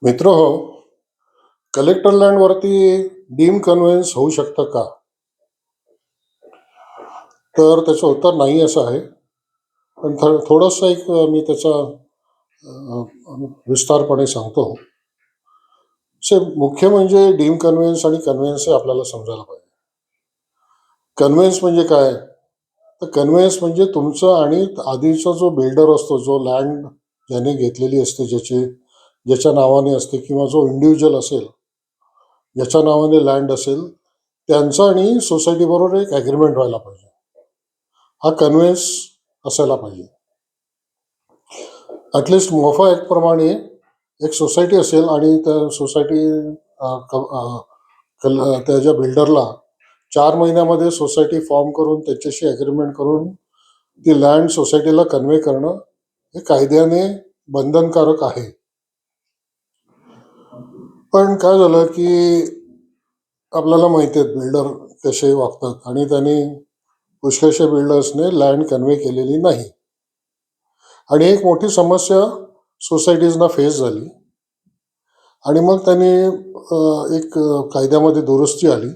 मित्र हो, collector लँडवरती dim conveyance होऊ शकतं का? तर त्याचं उत्तर नाही असं आहे. पण थोडंसं मी त्याचा विस्तारपणे सांगतो. मुख्य म्हणजे डीम कन्व्हेन्स आणि कन्व्हेन्स हे आपल्याला समजायला पाहिजे. कन्व्हेन्स म्हणजे काय? तर कन्व्हेन्स म्हणजे तुमचं आणि आधीचा जो बिल्डर असतो, जो लँड ज्याने घेतलेली असते, ज्याच्या नावाने असते किंवा जो इंडिव्हिज्युअल असेल, ज्याच्या नावाने लँड असेल, त्यांचा आणि सोसायटी बरोबर एक ॲग्रीमेंट व्हायला पाहिजे. हा कन्व्हेन्स असायला पाहिजे. ॲटलिस्ट मोफा ॲक्टप्रमाणे एक सोसायटी असेल आणि त्या सोसायटी त्याच्या बिल्डरला 4 महिन्यामध्ये सोसायटी फॉर्म करून त्याच्याशी ॲग्रीमेंट करून ती लँड सोसायटीला कन्व्हे करणं हे कायद्याने बंधनकारक आहे. पण काय झालं की आपल्याला माहिती आहे बिल्डर कसे वागतात आणि त्यांनी पुष्कळशा बिल्डर्सने लँड कन्व्हे केलेली नाही आणि एक मोठी समस्या सोसायटीजना फेस झाली आणि मग त्यांनी एक कायद्यामध्ये दुरुस्ती आली.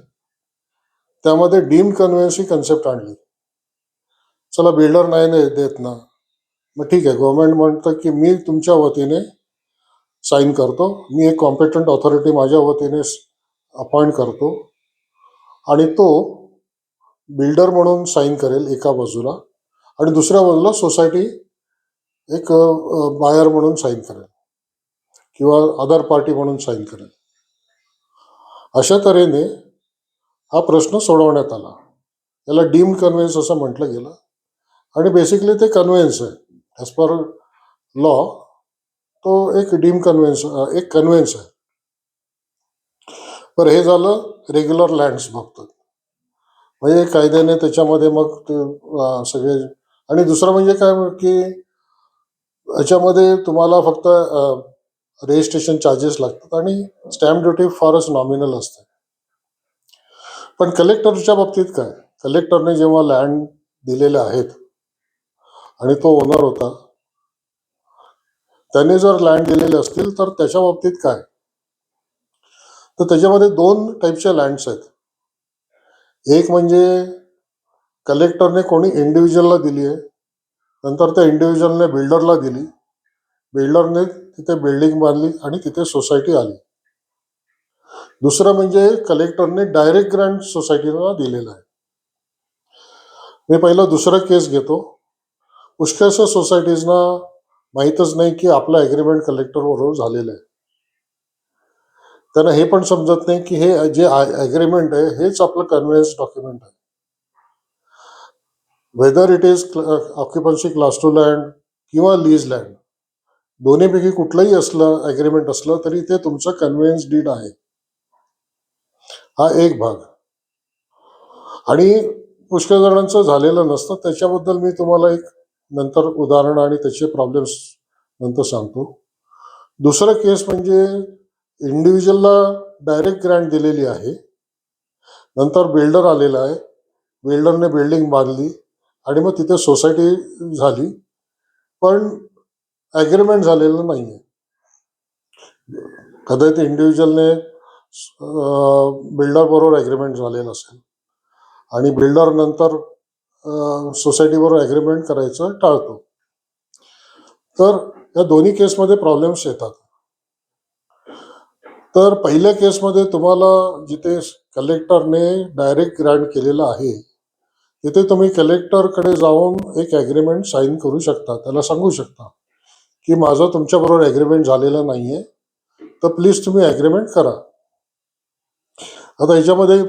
त्यामध्ये डीम कन्व्हेन्स ही कन्सेप्ट आणली. चला बिल्डर नाही देत ना, मग ठीक आहे, गव्हर्नमेंट म्हणतं की मी तुमच्या वतीने साईन करतो, मी एक कॉम्पिटंट ऑथॉरिटी माझ्या वतीने अपॉइंट करतो आणि तो बिल्डर म्हणून साईन करेल एका बाजूला आणि दुसऱ्या बाजूला सोसायटी एक बायर म्हणून साईन करेल किंवा अदर पार्टी म्हणून साईन करेल. अशा तऱ्हेने हा प्रश्न सोडवण्यात आला. याला डीम कन्व्हेन्स असं म्हटलं गेलं आणि बेसिकली ते कन्व्हेन्स आहे. ॲज पर लॉ तो एक डीम कन्व्हेन्स एक कन्व्हेन्स आहे. तर हे झालं रेग्युलर लँड्स बाबतीत. म्हणजे कायद्याने त्याच्यामध्ये मग ते सगळे. आणि दुसरं म्हणजे काय की याच्यामध्ये तुम्हाला फक्त रजिस्ट्रेशन चार्जेस लागतात आणि स्टॅम्प ड्युटी फारच नॉमिनल असते. पण कलेक्टरच्या बाबतीत काय? कलेक्टरने जेव्हा लँड दिलेले आहेत आणि तो ओनर होता, त्याने जर लँड दिलेले असतील तर त्याच्या बाबतीत काय? तर त्याच्यामध्ये 2 टाईपच्या लँड्स आहेत. एक म्हणजे कलेक्टरने कोणी इंडिव्हिज्युअलला दिली आहे, नंतर त्या इंडिव्हिज्युअलने बिल्डरला दिली, बिल्डरने तिथे बिल्डिंग बांधली आणि तिथे सोसायटी आली. दुसरं म्हणजे कलेक्टरने डायरेक्ट ग्रँट सोसायटीला दिलेलं आहे. मी पहिलं दुसरं केस घेतो. पुष्कळशा सोसायटीजना माहीतच नाही की आपलं ॲग्रीमेंट कलेक्टरबरोबर झालेलं आहे. त्यांना हे पण समजत नाही की हे जे ॲग्रीमेंट आहे हेच आपलं कन्व्हेन्स डॉक्युमेंट आहे. Whether it is occupancy class 2 land किंवा लीज लँड, दोन्हीपैकी कुठलंही असलं ॲग्रीमेंट असलं तरी ते तुमचं कन्व्हेन्स डीड आहे. हा एक भाग. आणि पुष्कळ जणांचं झालेलं नसतं. त्याच्याबद्दल मी तुम्हाला एक नंतर उदाहरण आणि त्याचे प्रॉब्लेम्स नंतर सांगतो. दुसरं केस म्हणजे इंडिव्हिज्युअलला डायरेक्ट ग्रँट दिलेली आहे, नंतर बिल्डर आलेला आहे, बिल्डरने बिल्डिंग बांधली आणि मग तिथे सोसायटी झाली, पण ॲग्रीमेंट झालेलं नाही आहे. कदाचित इंडिव्हिज्युअलने बिल्डरबरोबर ॲग्रीमेंट झालेलं असेल आणि बिल्डर नंतर सोसायटीबरोबर ॲग्रीमेंट करायचं टाळतो. तर या दोन्ही केसमध्ये प्रॉब्लेम्स येतात. तर पहिल्या केसमध्ये तुम्हाला जिथे कलेक्टरने डायरेक्ट ग्रँट केलेलं आहे तिथे तुम्ही कलेक्टरकडे जाऊन एक ॲग्रीमेंट साईन करू शकता. त्याला सांगू शकता की माझं तुमच्याबरोबर ॲग्रीमेंट झालेलं नाही आहे, तर प्लीज तुम्ही ॲग्रीमेंट करा. आता ह्याच्यामध्ये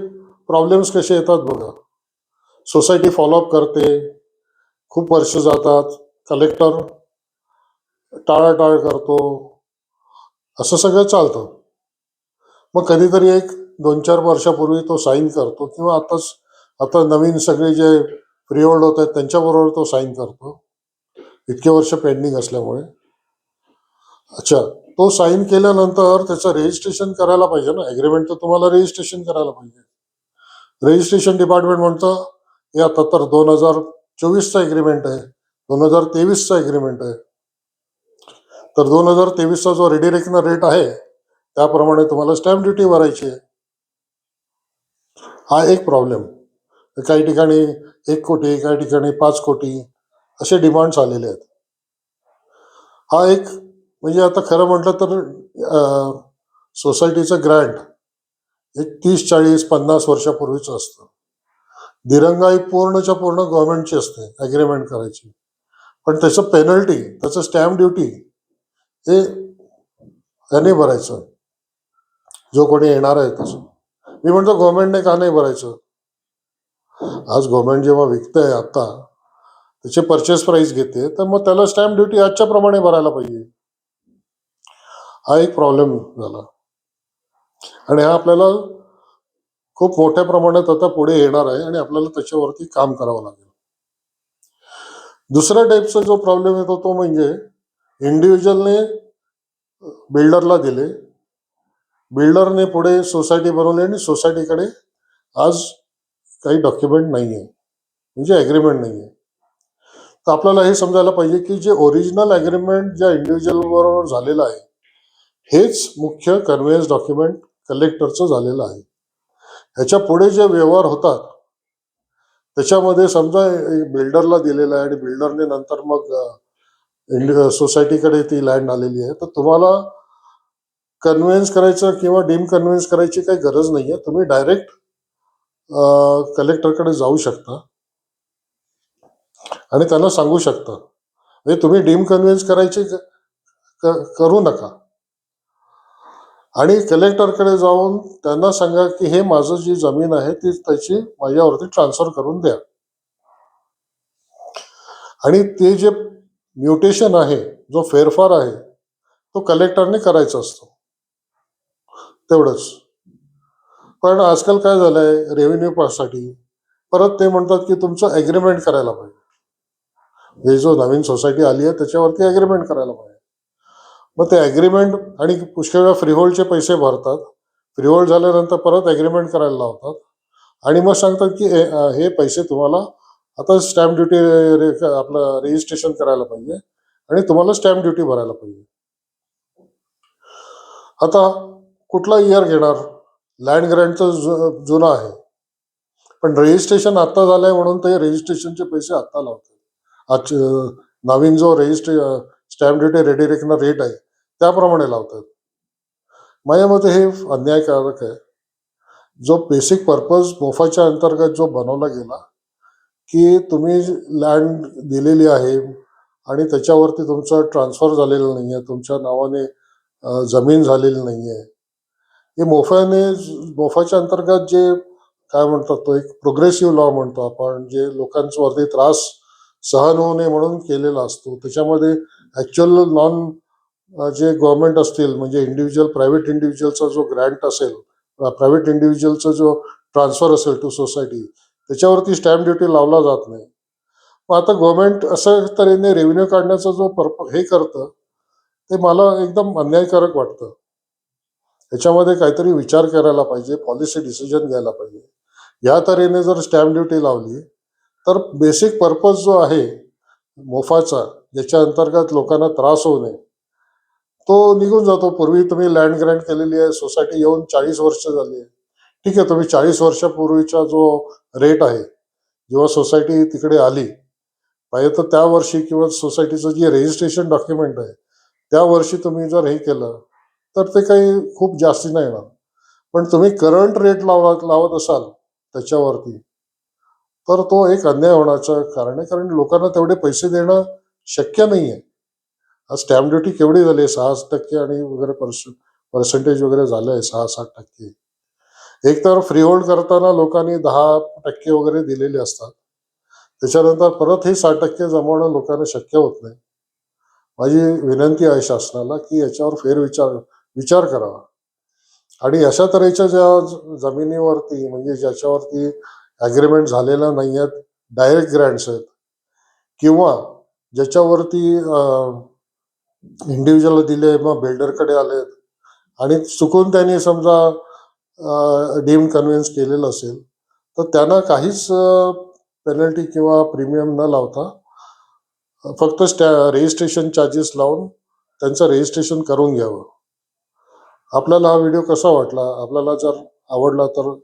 प्रॉब्लेम्स कसे येतात बघा. सोसायटी फॉलोअप करते, खूप वर्ष जातात, कलेक्टर टाळाटाळ करतो, असं सगळं चालतं. मग कधीतरी एक 2-4 वर्षापूर्वी तो साईन करतो किंवा आता नवीन सगळे जे फ्री होल्ड होत आहेत त्यांच्याबरोबर तो साईन करतो, इतके वर्ष पेंडिंग असल्यामुळे. अच्छा, तो साईन केल्यानंतर त्याचं रजिस्ट्रेशन करायला पाहिजे ना. ॲग्रीमेंट तर तुम्हाला रजिस्ट्रेशन करायला पाहिजे. रजिस्ट्रेशन डिपार्टमेंट म्हणतं हे आता तर 2024चा ॲग्रीमेंट आहे, 2023चा ॲग्रीमेंट आहे. तर 2023चा जो रेडी रेकनर रेट आहे त्याप्रमाणे तुम्हाला स्टॅम्प ड्युटी भरायची आहे. हा एक प्रॉब्लेम. काही ठिकाणी 1 कोटी, काही ठिकाणी 5 कोटी असे डिमांड्स आलेले आहेत. हा एक म्हणजे आता खरं म्हटलं तर सोसायटीचं ग्रँट एक 30, 40, 50 वर्षापूर्वीच असतं. दिरंगाई पूर्णच्या पूर्ण गव्हर्नमेंटची असते ॲग्रीमेंट करायची. पण त्याचं पेनल्टी, त्याचं स्टॅम्प ड्युटी हे त्याने भरायचं, जो कोणी येणार आहे तसं. मी म्हणतो गव्हर्नमेंटने का नाही भरायचं? आज गव्हर्नमेंट जेव्हा विकतंय आता, त्याची परचेस प्राइस घेते, तर मग त्याला स्टॅम्प ड्युटी आजच्या प्रमाणे भरायला पाहिजे. हा एक प्रॉब्लेम झाला आणि हा आपल्याला खूप मोठ्या प्रमाणात आता पुढे येणार आहे आणि आपल्याला त्याच्यावरती काम करावं लागेल. दुसऱ्या टाईपचा जो प्रॉब्लेम येतो तो म्हणजे इंडिव्हिज्युअलने बिल्डरला दिले, बिल्डरने पुढे सोसायटी बनवली आणि सोसायटीकडे आज काही डॉक्युमेंट नाही आहे, म्हणजे ॲग्रीमेंट नाही आहे. तर आपल्याला हे समजायला पाहिजे की जे ओरिजिनल ॲग्रीमेंट ज्या इंडिव्हिज्युअल बरोबर झालेलं आहे, हेच मुख्य कन्व्हेन्स डॉक्युमेंट कलेक्टरचं झालेलं आहे. ह्याच्या पुढे जे व्यवहार होतात त्याच्यामध्ये समजा बिल्डरला दिलेलं आहे आणि बिल्डरने नंतर मग सोसायटीकडे ती लँड आलेली आहे, तर तुम्हाला कन्व्हेन्स करायचं किंवा डिम कन्व्हेन्स करायची काही गरज नाही आहे. तुम्ही डायरेक्ट कलेक्टरकडे जाऊ शकता आणि त्यांना सांगू शकता. म्हणजे तुम्ही डिम कन्व्हेन्स करायची करू नका आणि कलेक्टरकडे जाऊन त्यांना सांगा की हे माझं जी जमीन आहे ती त्याची माझ्यावरती ट्रान्सफर करून द्या. आणि ते जे म्युटेशन आहे, जो फेरफार आहे, तो कलेक्टरने करायचा असतो, तेवढंच. पण आजकाल काय झालंय, रेव्हेन्यू पाससाठी परत ते म्हणतात की तुमचं ॲग्रीमेंट करायला पाहिजे. हे जो नवीन सोसायटी आली आहे त्याच्यावरती ॲग्रीमेंट करायला पाहिजे. मग ते ॲग्रीमेंट आणि पुष्कळ वेळा फ्रीहोल्डचे पैसे भरतात. फ्रीहोल्ड झाल्यानंतर परत ॲग्रीमेंट करायला लावतात आणि मग सांगतात की हे पैसे तुम्हाला आता स्टॅम्प ड्युटी आपलं रजिस्ट्रेशन करायला पाहिजे आणि तुम्हाला स्टॅम्प ड्युटी भरायला पाहिजे. आता कुठला इयर घेणार? लँड ग्रँटचं जुनं आहे, पण रजिस्ट्रेशन आत्ता झालंय म्हणून ते रजिस्ट्रेशनचे पैसे आत्ता लावतात. आज नवीन जो stamp duty ready reckoner rate आहे त्याप्रमाणे लावतात. माझ्या मते हे अन्यायकारक आहे. जो बेसिक पर्पज मोफाच्या अंतर्गत जो बनवला गेला की तुम्ही लँड दिलेली आहे आणि त्याच्यावरती तुमचं ट्रान्सफर झालेलं नाही आहे, तुमच्या नावाने जमीन झालेली नाही आहे, हे मोफाच्या अंतर्गत जे काय म्हणतात तो एक प्रोग्रेसिव्ह लॉ म्हणतो आपण, जे लोकांवरती त्रास सहन होऊ नये म्हणून केलेला असतो. त्याच्यामध्ये ॲक्च्युअल नॉन जे गव्हर्नमेंट असतील म्हणजे प्रायव्हेट इंडिव्हिज्युअलचा जो ग्रँट असेल, प्रायव्हेट इंडिव्हिज्युअलचा जो ट्रान्सफर असेल टू सोसायटी, त्याच्यावरती स्टॅम्प ड्युटी लावला जात नाही. मग आता गव्हर्नमेंट असं तऱ्हेने रेव्हेन्यू काढण्याचा जो हे करतं ते मला एकदम अन्यायकारक वाटतं. त्याच्यामध्ये काहीतरी विचार करायला पाहिजे, पॉलिसी डिसिजन घ्यायला पाहिजे. या तऱ्हेने जर स्टॅम्प ड्युटी लावली तर बेसिक पर्पज जो आहे मोफाचा, ज्याच्या अंतर्गत लोकांना त्रास होऊ नये, तो निघून जातो. पूर्वी तुम्ही लँड ग्रँट केलेली आहे, सोसायटी येऊन 40 वर्ष झाली आहे, ठीक आहे, तुम्ही 40 वर्षापूर्वीचा जो रेट आहे, जेव्हा सोसायटी तिकडे आली पाहिजे तर त्या वर्षी किंवा सोसायटीचं जे रजिस्ट्रेशन डॉक्युमेंट आहे त्या वर्षी तुम्ही जर हे केलं तर ते काही खूप जास्ती नाही येणार. पण तुम्ही करंट रेट लावत असाल त्याच्यावरती, तर तो एक अन्याय होण्याचं कारण आहे, कारण लोकांना तेवढे पैसे देणं शक्य नाही आहे. आज स्टॅम्प ड्युटी केवढी झाली आहे, 6% आणि वगैरे पर्सेंटेज वगैरे झालं आहे, 6-7%. एक तर फ्रीहोल्ड करताना लोकांनी 10% वगैरे दिलेले असतात, त्याच्यानंतर परत हे 60% जमवणं लोकांना शक्य होत नाही. माझी विनंती आहे शासनाला की याच्यावर विचार करावा आणि अशा तऱ्हेच्या ज्या जमिनीवरती म्हणजे ज्याच्यावरती ॲग्रीमेंट झालेला नाही आहेत, डायरेक्ट ग्रँट्स आहेत, किंवा ज्याच्यावरती इंडिव्हिज्युअल दिले मग बिल्डरकडे आले आणि चुकून त्यांनी समजा डीम कन्व्हेन्स केलेलं असेल, तर त्यांना काहीच पेनल्टी किंवा प्रीमियम न लावता फक्त रजिस्ट्रेशन चार्जेस लावून त्यांचं रजिस्ट्रेशन करून घ्यावं. आपल्याला हा व्हिडिओ कसा वाटला, आपल्याला जर आवडला तर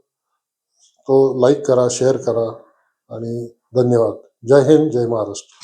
तो लाईक करा, शेअर करा आणि धन्यवाद. जय हिंद, जय महाराष्ट्र.